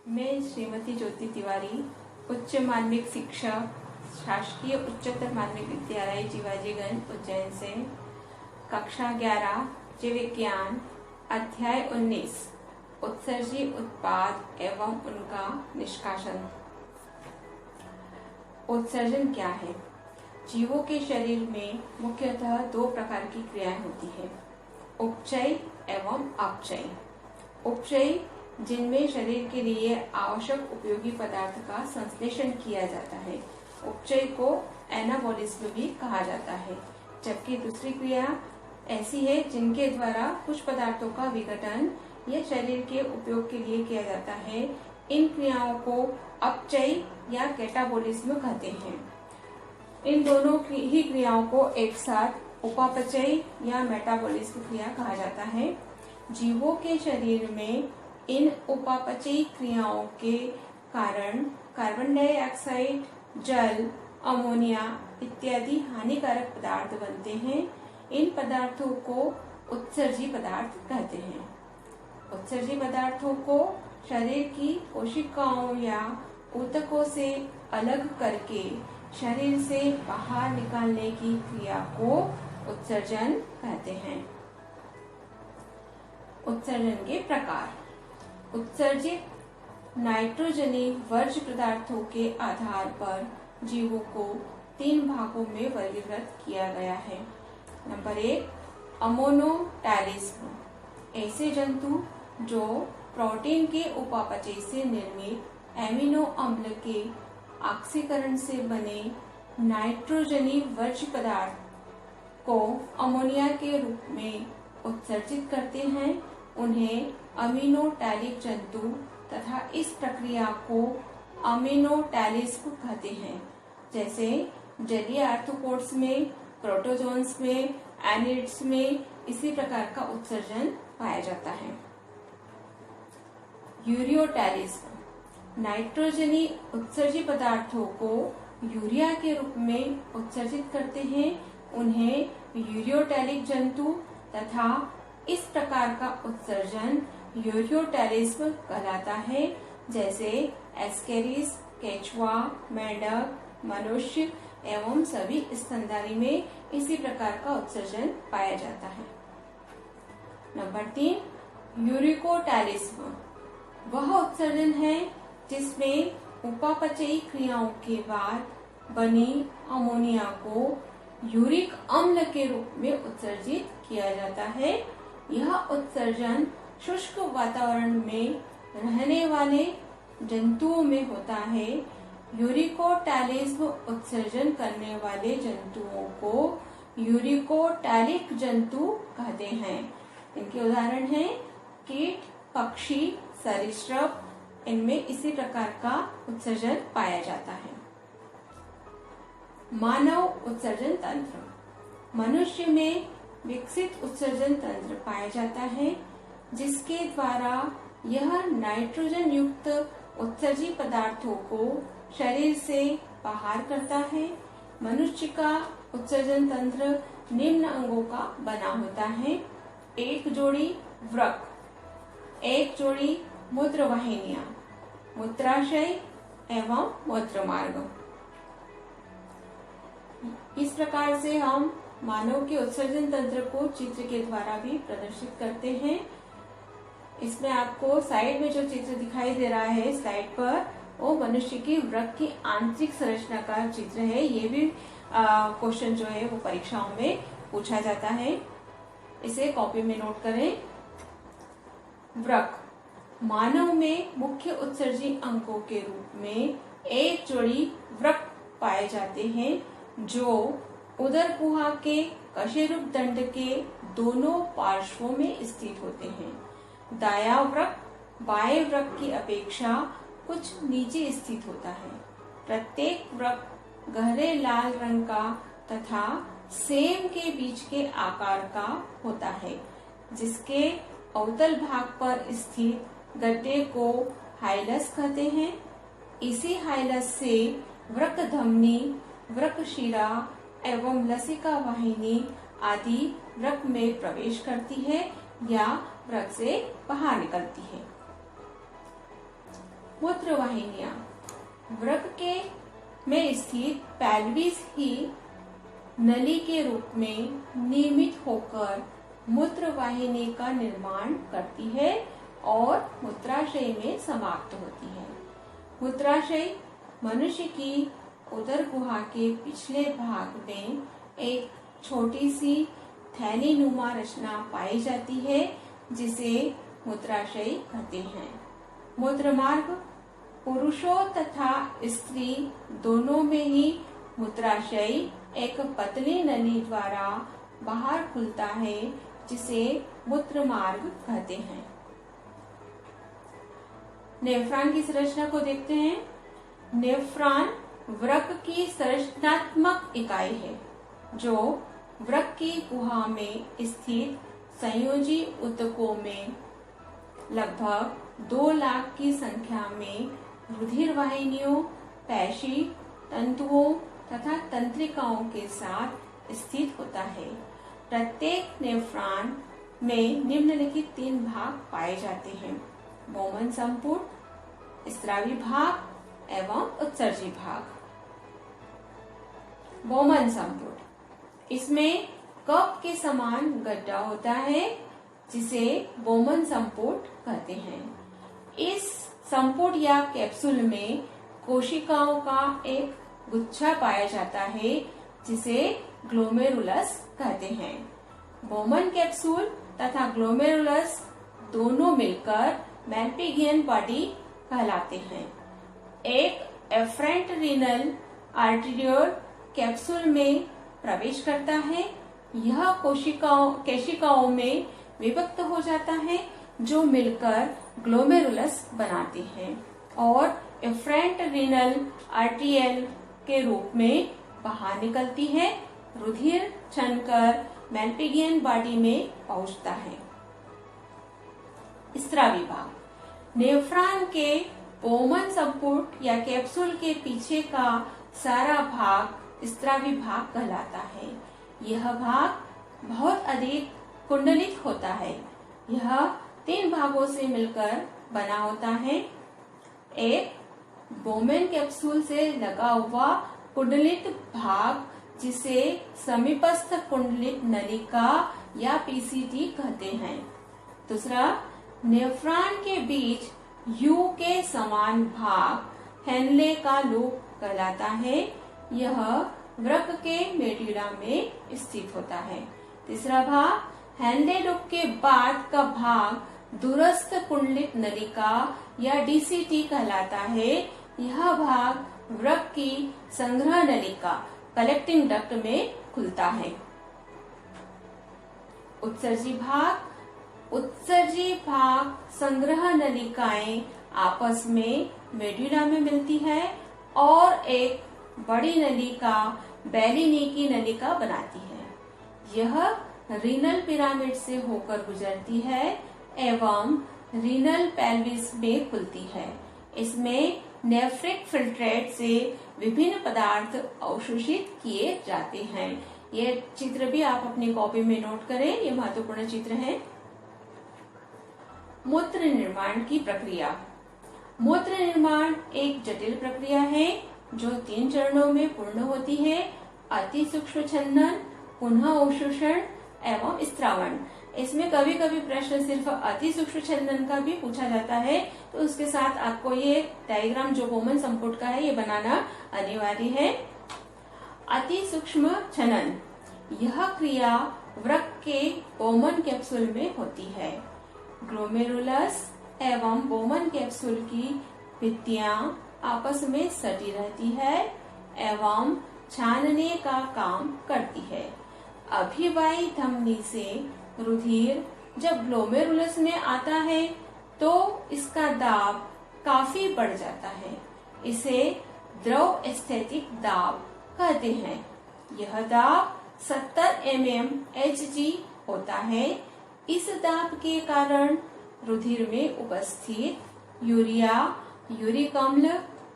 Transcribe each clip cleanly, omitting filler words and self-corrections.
मैं श्रीमती ज्योति तिवारी, उच्च माध्यमिक शिक्षक, शासकीय उच्चतर माध्यमिक विद्यालय जीवाजीगंज उज्जैन से कक्षा 11 जीव विज्ञान अध्याय 19 उत्सर्जी उत्पाद एवं उनका निष्कासन। उत्सर्जन क्या है? जीवों के शरीर में मुख्यतः दो प्रकार की क्रियाएं होती हैं, उपचय एवं अपचय। उपचय जिनमें शरीर के लिए आवश्यक उपयोगी पदार्थ का संश्लेषण किया जाता है, उपचय को एनाबॉलिज्म भी कहा जाता है। जबकि दूसरी क्रिया ऐसी है जिनके द्वारा कुछ पदार्थों का विघटन या शरीर के उपयोग के लिए किया जाता है। इन क्रियाओं को अपचय या कैटाबॉलिज्म कहते हैं। इन दोनों ही क्रियाओं को एक साथ उपापचय या मेटाबॉलिज्म क्रिया कहा जाता है। जीवों के शरीर में इन उपापचयी क्रियाओं के कारण कार्बन डाइऑक्साइड, जल, अमोनिया इत्यादि हानिकारक पदार्थ बनते हैं। इन पदार्थों को उत्सर्जी पदार्थ कहते हैं। उत्सर्जी पदार्थों को शरीर की कोशिकाओं या ऊतकों से अलग करके शरीर से बाहर निकालने की क्रिया को उत्सर्जन कहते हैं। उत्सर्जन के प्रकार। उत्सर्जित नाइट्रोजनी वर्ज्य पदार्थों के आधार पर जीवों को 3 भागों में वर्गीकृत किया गया है। नंबर 1, अमोनोटैलिज्म। ऐसे जंतु जो प्रोटीन के उपापचय से निर्मित एमिनो अम्ल के ऑक्सीकरण से बने नाइट्रोजनी वर्ज्य पदार्थ को अमोनिया के रूप में उत्सर्जित करते हैं, उन्हें अमीनोटैलिक जंतु तथा इस प्रक्रिया को अमीनोटैलिज्म कहते हैं। जैसे जलीय आर्थ्रोपोड्स में, प्रोटोजोन्स में, एनिड्स में इसी प्रकार का उत्सर्जन पाया जाता है। यूरियोटैलिज्म। नाइट्रोजनी उत्सर्जी पदार्थों को यूरिया के रूप में उत्सर्जित करते हैं, उन्हें यूरियोटैलिक जंतु तथा इस प्रकार का उत्सर्जन यूरियोटैलिज्म कहलाता है। जैसे एस्केरिस, केचुआ, मेंढक, मनुष्य एवं सभी स्तनधारी में इसी प्रकार का उत्सर्जन पाया जाता है। नंबर 3, यूरिकोटैलिज्म। वह उत्सर्जन है जिसमें उपापचयी क्रियाओं के बाद बनी अमोनिया को यूरिक अम्ल के रूप में उत्सर्जित किया जाता है। यह उत्सर्जन शुष्क वातावरण में रहने वाले जंतुओं में होता है। यूरिकोटैलिज्म उत्सर्जन करने वाले जंतुओं को यूरिकोटैलिक जंतु कहते हैं। इनके उदाहरण हैं कीट, पक्षी, सरीसृप। इनमें इसी प्रकार का उत्सर्जन पाया जाता है। मानव उत्सर्जन तंत्र। मनुष्य में विकसित उत्सर्जन तंत्र पाया जाता है जिसके द्वारा यह नाइट्रोजन युक्त उत्सर्जी पदार्थों को शरीर से बाहर करता है। मनुष्य का उत्सर्जन तंत्र निम्न अंगों का बना होता है। 1 जोड़ी वृक्क, 1 जोड़ी मूत्रवाहिनियां, मूत्राशय एवं मूत्रमार्ग। इस प्रकार से हम मानव के उत्सर्जन तंत्र को चित्र के द्वारा भी प्रदर्शित करते हैं। इसमें आपको साइड में जो चित्र दिखाई दे रहा है स्लाइड पर, वो मनुष्य की वृक्क की आंतरिक संरचना का चित्र है। ये भी क्वेश्चन जो है वो परीक्षाओं में पूछा जाता है, इसे कॉपी में नोट करें। वृक्क मानव में मुख्य उत्सर्जी अंगों के रूप में 1 जोड़ी वृक्क पाए जाते हैं जो उदर गुहा के कशेरुक दंड के दोनों पार्श्वों में स्थित होते हैं। दायां वृक्क बाएं वृक्क की अपेक्षा कुछ नीचे स्थित होता है। प्रत्येक वृक्क गहरे लाल रंग का तथा सेम के बीच के आकार का होता है, जिसके अवतल भाग पर स्थित गड्ढे को हाइलस कहते हैं। इसी हाइलस से वृक्क धमनी, वृक्क शिरा एवं लसिका वाहिनी आदि वृक्क में प्रवेश करती है या वृक्क से बाहर निकलती है। मूत्रवाहिनियां। वृक्क के में स्थित पेल्विस ही नली के रूप में निर्मित होकर मूत्रवाहिनी का निर्माण करती है और मूत्राशय में समाप्त होती है। मूत्राशय मनुष्य की उदर गुहा के पिछले भाग में एक छोटी सी थैली नुमा रचना पाई जाती है जिसे मूत्राशय कहते हैं। मूत्रमार्ग पुरुषों तथा स्त्री दोनों में ही मूत्राशय एक पतली नली द्वारा बाहर खुलता है जिसे मूत्रमार्ग कहते हैं। नेफ्रॉन की संरचना को देखते हैं। नेफ्रॉन वृक्क की संरचनात्मक इकाई है जो वृक्क की गुहा में स्थित संयोजी ऊतकों में लगभग 2 लाख की संख्या में रुधिर वाहिनियों, पेशी तंतुओं तथा तंत्रिकाओं के साथ स्थित होता है। प्रत्येक नेफ्रॉन में निम्नलिखित 3 भाग पाए जाते हैं: बोमन संपुट, स्रावी भाग एवं उत्सर्जी भाग। बोमन संपुट, इसमें कप के समान गड्ढा होता है जिसे बोमन संपुट कहते हैं। इस संपुट या कैप्सूल में कोशिकाओं का एक गुच्छा पाया जाता है जिसे ग्लोमेरुलस कहते हैं। बोमन कैप्सूल तथा ग्लोमेरुलस दोनों मिलकर मैल्पिगियन बॉडी कहलाते हैं। एक एफरेंट रीनल आर्टेरियोल कैप्सूल में प्रवेश करता है। यह केशिकाओं में विभक्त हो जाता है जो मिलकर ग्लोमेरुलस बनाते हैं और एफरेंट रीनल आर्टेरियल के रूप में बाहर निकलती है। रुधिर छनकर मैल्पिगियन बॉडी में पहुंचता है। स्रावी भाग, नेफ्रॉन के बोमन संपुट या कैप्सूल के पीछे का सारा भाग स्रावी भाग कहलाता है। यह भाग बहुत अधिक कुंडलित होता है। यह 3 भागों से मिलकर बना होता है। एक बोमन कैप्सूल से लगा हुआ कुंडलित भाग जिसे समीपस्थ कुंडलित नलिका या पीसीटी कहते हैं। दूसरा, नेफ्रॉन के बीच यू के समान भाग हेनले का लूप कहलाता है। यह वृक्क के मेडुला में स्थित होता है। तीसरा भाग हेनले लूप के बाद का भाग दूरस्थ कुंडलित नलिका या डीसीटी कहलाता है। यह भाग वृक्क की संग्रह नलिका कलेक्टिंग डक्ट में खुलता है। उत्सर्जी भाग, उत्सर्जी भाग संग्रह नलिकाएं आपस में मेडुला में मिलती है और एक बड़ी नलिका बैलिनी नलिका बनाती है। यह रीनल पिरामिड से होकर गुजरती है एवं रीनल पेल्विस में खुलती है। इसमें नेफ्रिक फिल्ट्रेट से विभिन्न पदार्थ अवशोषित किए जाते हैं। यह चित्र भी आप अपनी कॉपी में नोट करें, ये महत्वपूर्ण चित्र है। मूत्र निर्माण की प्रक्रिया। मूत्र निर्माण एक जटिल प्रक्रिया है जो 3 चरणों में पूर्ण होती है: अति सूक्ष्म छंदन, पुनः अवशोषण एवं स्त्रावण। इसमें कभी कभी प्रश्न सिर्फ अति सूक्ष्म छंदन का भी पूछा जाता है, तो उसके साथ आपको ये डायग्राम जो बोमन संपुट का है ये बनाना अनिवार्य है। अति सूक्ष्म छनन, यह क्रिया वृक्क के बोमन कैप्सूल में होती है। ग्लोमेरुलस एवं बोमन कैप्सूल की भित्तियां आपस में सटी रहती है एवं छानने का काम करती है। अभिवाही धमनी से रुधिर जब ग्लोमेरुलस में आता है तो इसका दाब काफी बढ़ जाता है। इसे द्रव स्थैतिक दाब कहते हैं। यह दाब 70 mmHg होता है। इस दाब के कारण रुधिर में उपस्थित यूरिया, यूरिक अम्ल,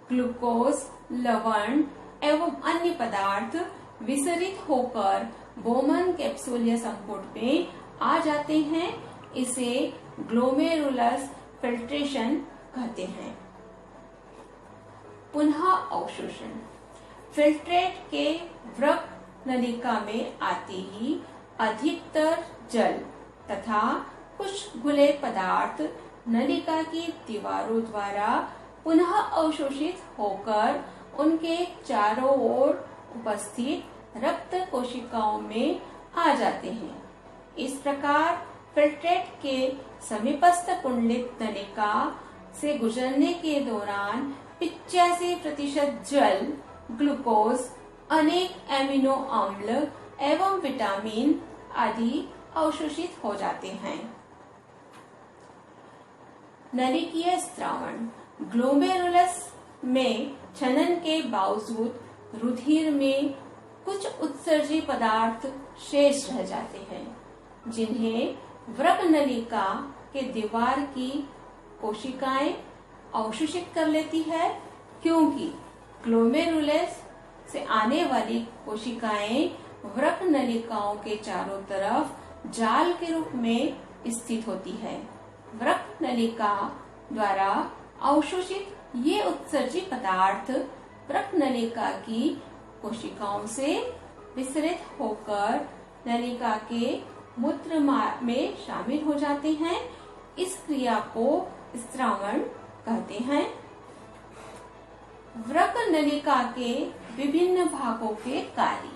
ग्लूकोज, लवण एवं अन्य पदार्थ विसरित होकर बोमन कैप्सूल या संपुट में आ जाते हैं। इसे ग्लोमेरुलस फिल्ट्रेशन कहते हैं। पुनः अवशोषण। फिल्ट्रेट के वृक्क नलिका में आते ही अधिकतर जल तथा कुछ घुले पदार्थ नलिका की दीवारों द्वारा पुनः अवशोषित होकर उनके चारों ओर उपस्थित रक्त कोशिकाओं में आ जाते हैं। इस प्रकार फिल्ट्रेट के समीपस्थ कुंडलित नलिका से गुजरने के दौरान 85% जल, ग्लूकोज, अनेक एमिनो अम्ल एवं विटामिन आदि अवशोषित हो जाते हैं। नलिकीय स्त्रावण। ग्लोमेरुलस में छनन के बावजूद रुधिर में कुछ उत्सर्जी पदार्थ शेष रह जाते हैं, जिन्हें वृक्क नलिका के दीवार की कोशिकाएं अवशोषित कर लेती है, क्योंकि ग्लोमेरुलस से आने वाली कोशिकाएं वृक्क नलिकाओं के चारों तरफ जाल के रूप में स्थित होती है। वृक्क नलिका द्वारा अवशोषित ये उत्सर्जी पदार्थ वृक्क नलिका की कोशिकाओं से विसरित होकर नलिका के मूत्र में शामिल हो जाते हैं। इस क्रिया को स्त्रावण कहते हैं। वृक्क नलिका के विभिन्न भागों के कार्य।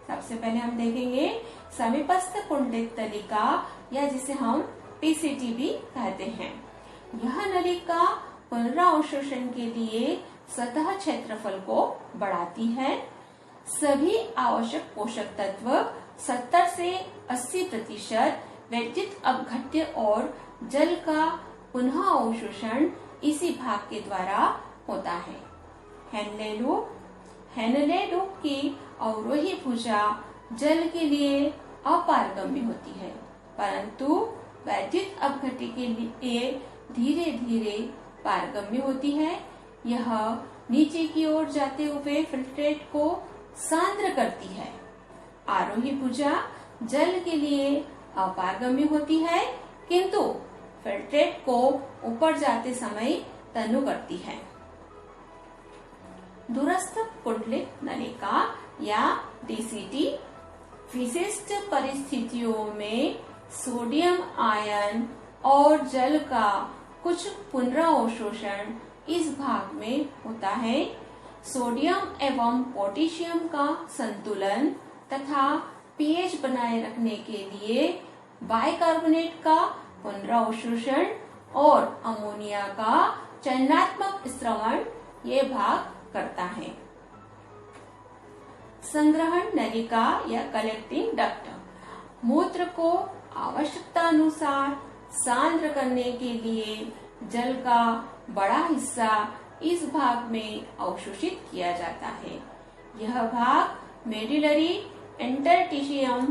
सबसे पहले हम देखेंगे समीपस्थ कुंडलित नलिका, या जिसे हम पीसीटी भी कहते हैं। यह नलिका पुनरावशोषण के लिए सतह क्षेत्रफल को बढ़ाती है। सभी आवश्यक पोषक तत्व 70 से 80% विद्युत अपघट्य और जल का पुनः अवशोषण इसी भाग के द्वारा होता है। हेनले लूप की अवरोही भुजा जल के लिए अपारगम्य होती है, परंतु वैद्युत अपघट्य के लिए धीरे धीरे पारगम्य होती है। यह नीचे की ओर जाते हुए फिल्ट्रेट को सांद्र करती है। आरोही भुजा जल के लिए अपारगम्य होती है, किंतु फिल्ट्रेट को ऊपर जाते समय तनु करती है। दूरस्थ कुंडलित नलिका या डीसीटी। विशिष्ट परिस्थितियों में सोडियम आयन और जल का कुछ पुनरावशोषण इस भाग में होता है। सोडियम एवं पोटेशियम का संतुलन तथा पीएच बनाए रखने के लिए बाइकार्बोनेट का पुनरावशोषण और अमोनिया का चयनात्मक स्रवण ये भाग करता है। संग्रहण नलिका या कलेक्टिंग डक्ट। मूत्र को आवश्यकता अनुसार सांद्र करने के लिए जल का बड़ा हिस्सा इस भाग में अवशोषित किया जाता है। यह भाग मेडुलरी इंटरस्टिशियम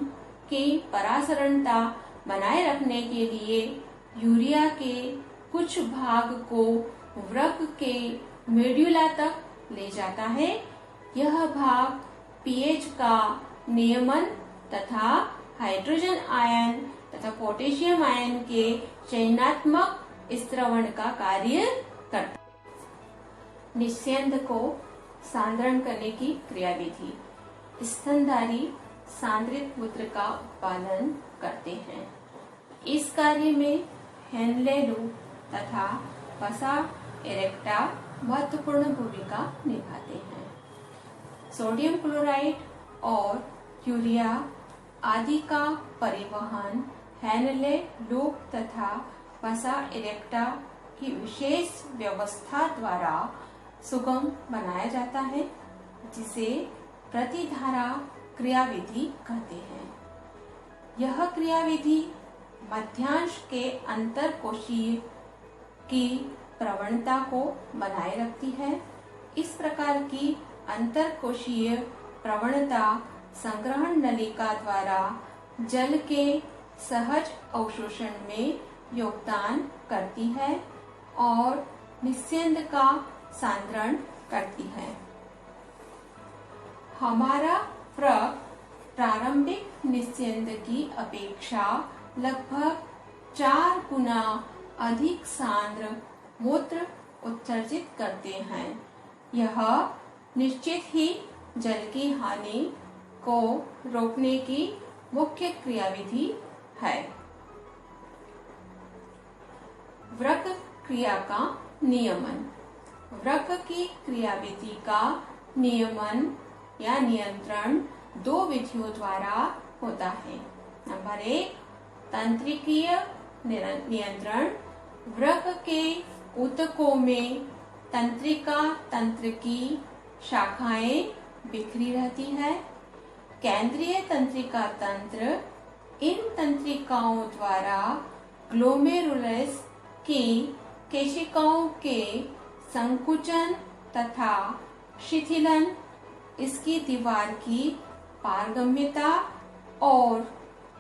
की परासरणता बनाए रखने के लिए यूरिया के कुछ भाग को वृक्क के मेडुला तक ले जाता है। यह भाग पीएच का नियमन तथा हाइड्रोजन आयन तथा पोटेशियम आयन के चयनात्मक स्रवण का कार्य करता है। निस्यंद को सांद्रण करने की क्रियाविधि। स्तनधारी सांद्रित मूत्र का उत्पादन करते हैं। इस कार्य में हेनले लूप तथा वसा इरेक्टा महत्वपूर्ण भूमिका निभाते हैं। सोडियम क्लोराइड और यूरिया आदि का परिवहन हेनले लूप तथा वसा इरेक्टा की विशेष व्यवस्था द्वारा सुगम बनाया जाता है, जिसे प्रतिधारा क्रियाविधि कहते हैं। यह क्रियाविधि मध्यांश के अंतरकोशीय की प्रवणता को बनाए रखती है। इस प्रकार की अंतरकोशीय प्रवणता संग्रहण नलिका द्वारा जल के सहज अवशोषण में योगदान करती है और निस्यंद का सांद्रण करती है। हमारा वृक्क प्रारंभिक निस्यंद की अपेक्षा लगभग 4 गुना अधिक सांद्र मूत्र उत्सर्जित करते हैं। यह निश्चित ही जल की हानि को रोकने की मुख्य क्रियाविधि है। वृक्क क्रिया का नियमन। वृक्क की क्रियाविधि का नियमन या नियंत्रण दो विधियों द्वारा होता है। नंबर 1, तंत्रिकीय नियंत्रण। वृक्क के ऊतकों में तंत्रिका तंत्र की शाखाएं बिखरी रहती है। केंद्रीय तंत्रिका तंत्र इन तंत्रिकाओं द्वारा ग्लोमेरुलस की केशिकाओं के संकुचन तथा शिथिलन, इसकी दीवार की पारगम्यता और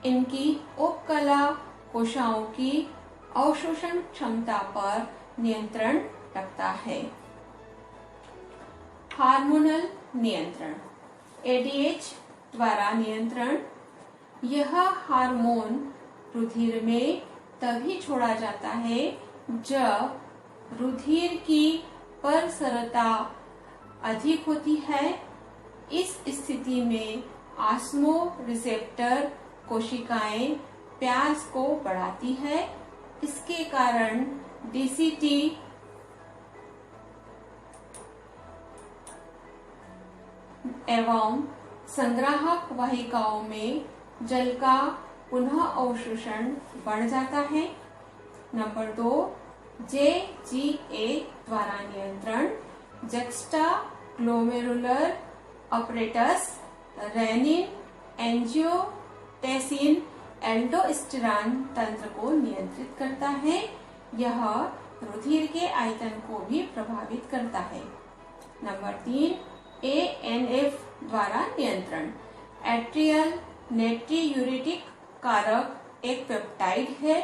इनकी उपकला कोशिकाओं की अवशोषण क्षमता पर नियंत्रण रखता है। हार्मोनल नियंत्रण, एडीएच द्वारा नियंत्रण। यह हार्मोन रुधिर में तभी छोड़ा जाता है जब रुधिर की परसरता अधिक होती है। इस स्थिति में ऑस्मो रिसेप्टर कोशिकाएं प्यास को बढ़ाती है। इसके कारण डीसीटी एवं संग्राहक वाहिकाओं में जल का पुनः अवशोषण बढ़ जाता है। नंबर 2, जेजीए द्वारा नियंत्रण। Juxta glomerular apparatus renin, angiotensin, aldosterone तंत्र को नियंत्रित करता है। यह रुधिर के आयतन को भी प्रभावित करता है। नंबर 3, एएनएफ द्वारा नियंत्रण। एट्रियल नेट्रियूरेटिक कारक एक पेप्टाइड है।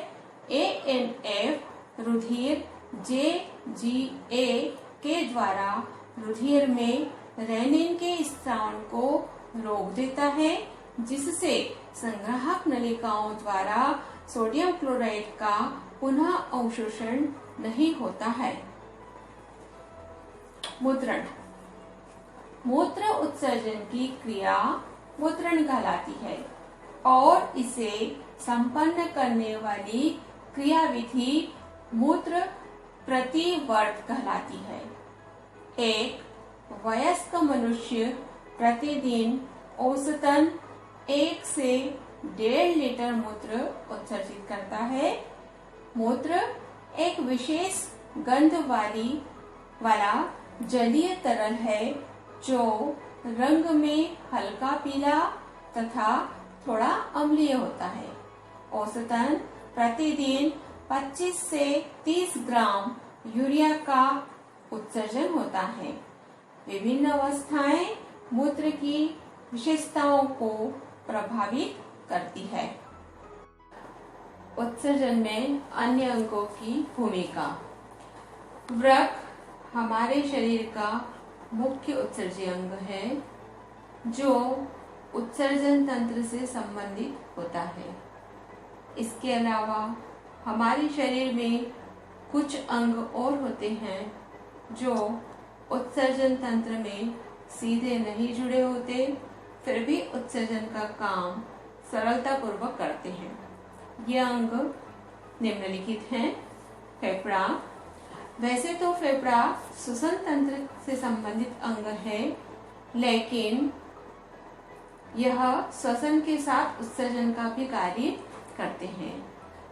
एएनएफ रुधिर जेजीए के द्वारा रुधिर में रेनिन के स्त्राव को रोक देता है, जिससे संग्राहक नलिकाओं द्वारा सोडियम क्लोराइड का पुनः अवशोषण नहीं होता है। मुद्रण। मूत्र उत्सर्जन की क्रिया मुद्रण कहलाती है और इसे संपन्न करने वाली क्रियाविधि मूत्र प्रतिवर्त कहलाती है। एक वयस्क मनुष्य प्रतिदिन औसतन 1 से 1.5 लीटर मूत्र उत्सर्जित करता है। मूत्र एक विशेष गंध वाला जलीय तरल है जो रंग में हल्का पीला तथा थोड़ा अम्लीय होता है। औसतन प्रतिदिन 25 से 30 ग्राम यूरिया का उत्सर्जन होता है। विभिन्न अवस्थाएं मूत्र की विशेषताओं को प्रभावित करती है। उत्सर्जन में अन्य अंगों की भूमिका। वृक्क हमारे शरीर का मुख्य उत्सर्जी अंग है जो उत्सर्जन तंत्र से संबंधित होता है। इसके अलावा हमारे शरीर में कुछ अंग और होते हैं जो उत्सर्जन तंत्र में सीधे नहीं जुड़े होते, फिर भी उत्सर्जन का काम सरलता पूर्वक करते हैं। ये अंग निम्नलिखित हैं। फेफड़ा। वैसे तो फेफड़ा श्वसन तंत्र से संबंधित अंग है, लेकिन यह श्वसन के साथ उत्सर्जन का भी कार्य करते हैं।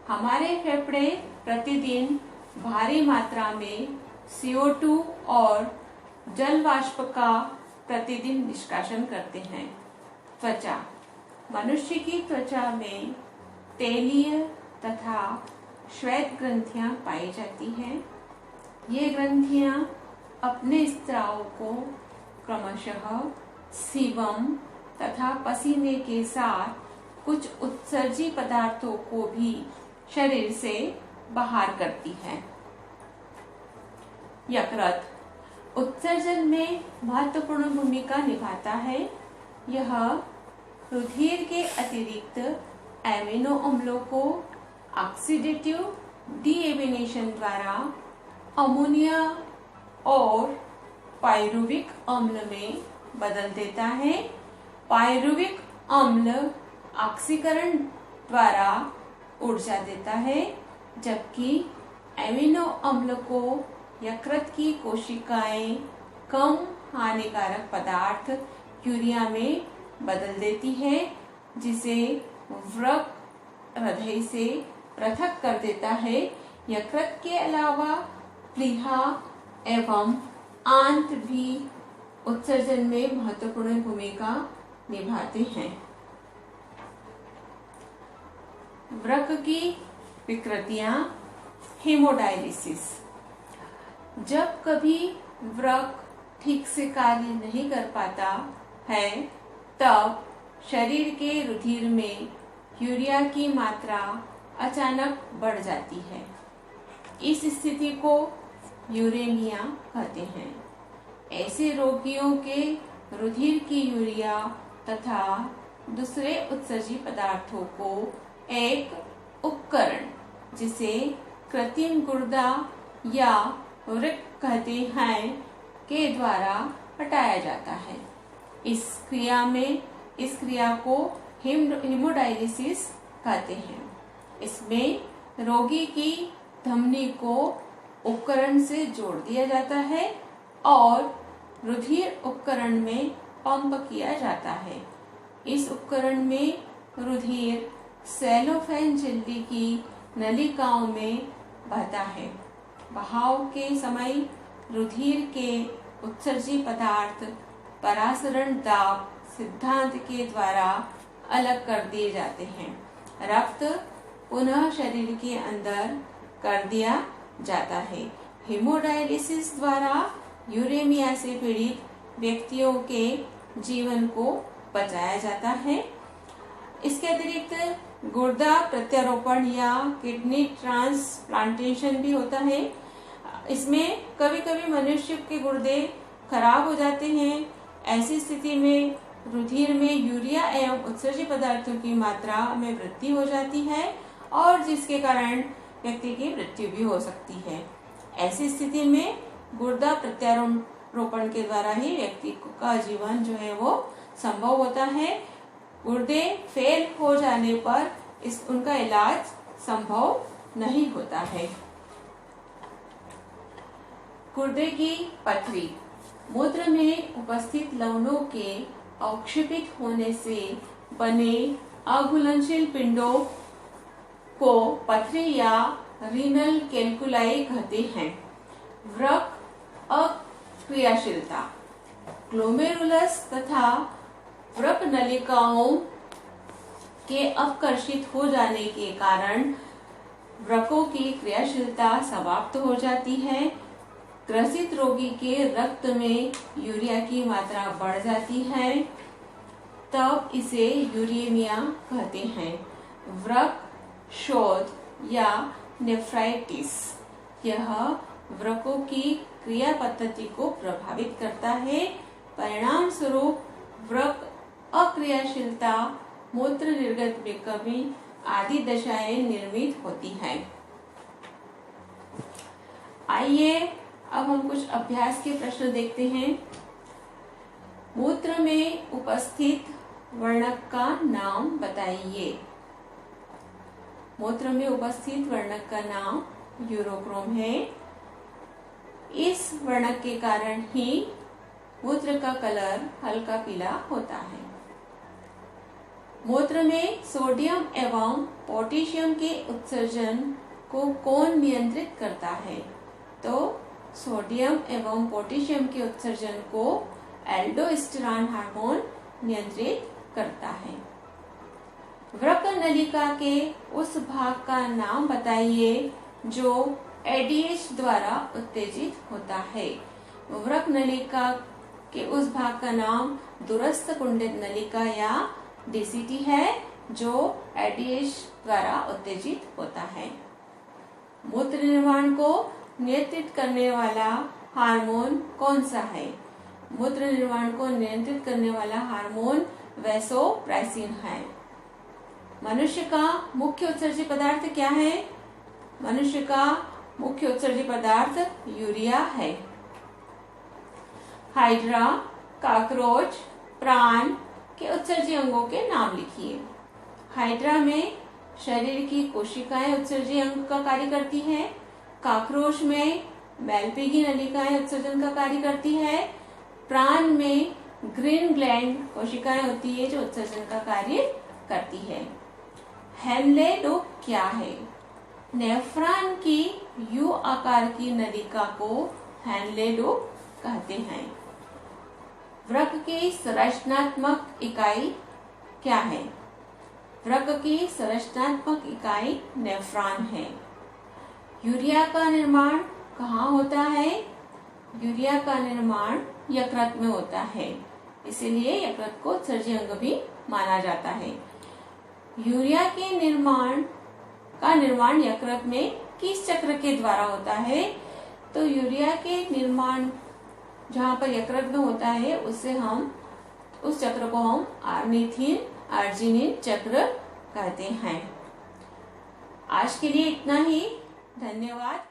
हमारे फेफड़े प्रतिदिन भारी मात्रा में CO2 और जल वाष्प का प्रतिदिन निष्कासन करते हैं। त्वचा। मनुष्य की त्वचा में तैलीय तथा श्वेत ग्रंथियां पाई जाती हैं। ये ग्रंथियां अपने स्त्राव को क्रमशः सीबम तथा पसीने के साथ कुछ उत्सर्जी पदार्थों को भी शरीर से बाहर करती है। यकृत उत्सर्जन में महत्वपूर्ण भूमिका निभाता है। यह रुधिर के अतिरिक्त एमिनो अम्लों को ऑक्सीडेटिव डीएमिनेशन द्वारा अमोनिया और पायरुविक अम्ल में बदल देता है। पायरुविक अम्ल ऑक्सीकरण द्वारा ऊर्जा देता है, जबकि एमिनो अम्ल को यकृत की कोशिकाएं कम हानिकारक पदार्थ यूरिया में बदल देती है, जिसे वृक्क हृदय से पृथक कर देता है। यकृत के अलावा प्लीहा एवं आंत भी उत्सर्जन में महत्वपूर्ण भूमिका निभाते हैं। वृक्क की विकृतियां। हेमोडायलिसिस। जब कभी वृक्क ठीक से कार्य नहीं कर पाता है, तब शरीर के रुधिर में यूरिया की मात्रा अचानक बढ़ जाती है। इस स्थिति को यूरेमिया कहते हैं। ऐसे रोगियों के रुधिर की यूरिया तथा दूसरे उत्सर्जी पदार्थों को एक उपकरण, जिसे कृत्रिम गुर्दा या वृक्क कहते हैं, के द्वारा हटाया जाता है। इस क्रिया को हेमोडायलिसिस कहते हैं। इसमें रोगी की धमनी को उपकरण से जोड़ दिया जाता है और रुधिर उपकरण में पंप किया जाता है। इस उपकरण में रुधिर सेलोफेन झिल्ली की नलिकाओं में बहता है। बहाव के समय रुधिर के उत्सर्जी पदार्थ परासरण दाब सिद्धांत के द्वारा अलग कर दिए जाते हैं। रक्त पुनः शरीर के अंदर कर दिया जाता है। हेमोडायलिसिस द्वारा यूरेमिया से पीड़ित व्यक्तियों के जीवन को बचाया जाता है। इसके अतिरिक्त गुर्दा प्रत्यारोपण या किडनी ट्रांसप्लांटेशन भी होता है। इसमें कभी कभी मनुष्य के गुर्दे खराब हो जाते हैं। ऐसी स्थिति में रुधिर में यूरिया एवं उत्सर्जी पदार्थों की मात्रा में वृद्धि हो जाती है और जिसके कारण व्यक्ति की मृत्यु भी हो सकती है। ऐसी स्थिति में गुर्दा प्रत्यारोपण के द्वारा ही व्यक्ति का जीवन जो है वो संभव होता है। गुर्दे फेल हो जाने पर उनका इलाज संभव नहीं होता है। गुर्दे की पथरी। मूत्र में उपस्थित लवणों के अवक्षेपित होने से बने अघुलनशील पिंडों को पथरी या रीनल कैल्कुलाई कहते हैं। वृक्क अक्रियाशीलता। ग्लोमेरुलस तथा वृक्क नलिकाओं के अपकर्षित हो जाने के कारण वृक्कों की क्रियाशीलता समाप्त हो जाती है। ग्रसित रोगी के रक्त में यूरिया की मात्रा बढ़ जाती है, तब इसे यूरेमिया कहते हैं। वृक्क शोथ या नेफ्राइटिस, यह वृक्कों की क्रिया पद्धति को प्रभावित करता है। परिणाम स्वरूप वृक्क अक्रियाशीलता, मूत्र निर्गत में कमी आदि दशाएं निर्मित होती हैं। आइए अब हम कुछ अभ्यास के प्रश्न देखते हैं। मूत्र में उपस्थित वर्णक का नाम बताइए। मूत्र में उपस्थित वर्णक का नाम यूरोक्रोम है। इस वर्णक के कारण ही मूत्र का कलर हल्का पीला होता है। मूत्र में सोडियम एवं पोटेशियम के उत्सर्जन को कौन नियंत्रित करता है? तो सोडियम एवं पोटेशियम के उत्सर्जन को एल्डोस्टेरॉन हार्मोन नियंत्रित करता है। वृक्क नलिका के उस भाग का नाम बताइए जो एडीएच द्वारा उत्तेजित होता है। वृक्क नलिका के उस भाग का नाम दूरस्थ कुंडित नलिका या डीसीटी है, जो एडीएच द्वारा उत्तेजित होता है। मूत्र निर्माण को नियंत्रित करने वाला हार्मोन कौन सा है? मूत्र निर्माण को नियंत्रित करने वाला हार्मोन वैसोप्रेसिन है। मनुष्य का मुख्य उत्सर्जी पदार्थ क्या है? मनुष्य का मुख्य उत्सर्जी पदार्थ यूरिया है। हाइड्रा, कॉकरोच, प्राण के उत्सर्जी अंगों के नाम लिखिए। हाइड्रा में शरीर की कोशिकाएं उत्सर्जी अंग का कार्य करती है। कॉकरोच में मैलपीगी नलिकाएं उत्सर्जन का कार्य करती है। प्राण में ग्रीन ग्लैंड कोशिकाएं होती है जो उत्सर्जन का कार्य करती है। हेनले लूप क्या है? नेफ्रॉन की यू आकार की नलिका को हेनले लूप कहते हैं। वृक्क की संरचनात्मक इकाई क्या है? वृक्क की संरचनात्मक इकाई नेफ्रॉन है। यूरिया का निर्माण कहाँ होता है? यूरिया का निर्माण यकृत में होता है, इसीलिए यकृत को उत्सर्जी अंग भी माना जाता है। यूरिया के निर्माण यकृत में किस चक्र के द्वारा होता है? तो यूरिया के निर्माण जहाँ पर यकृत में होता है उस चक्र को हम आर्निथिन आर्जिनिन चक्र कहते हैं। आज के लिए इतना ही। धन्यवाद।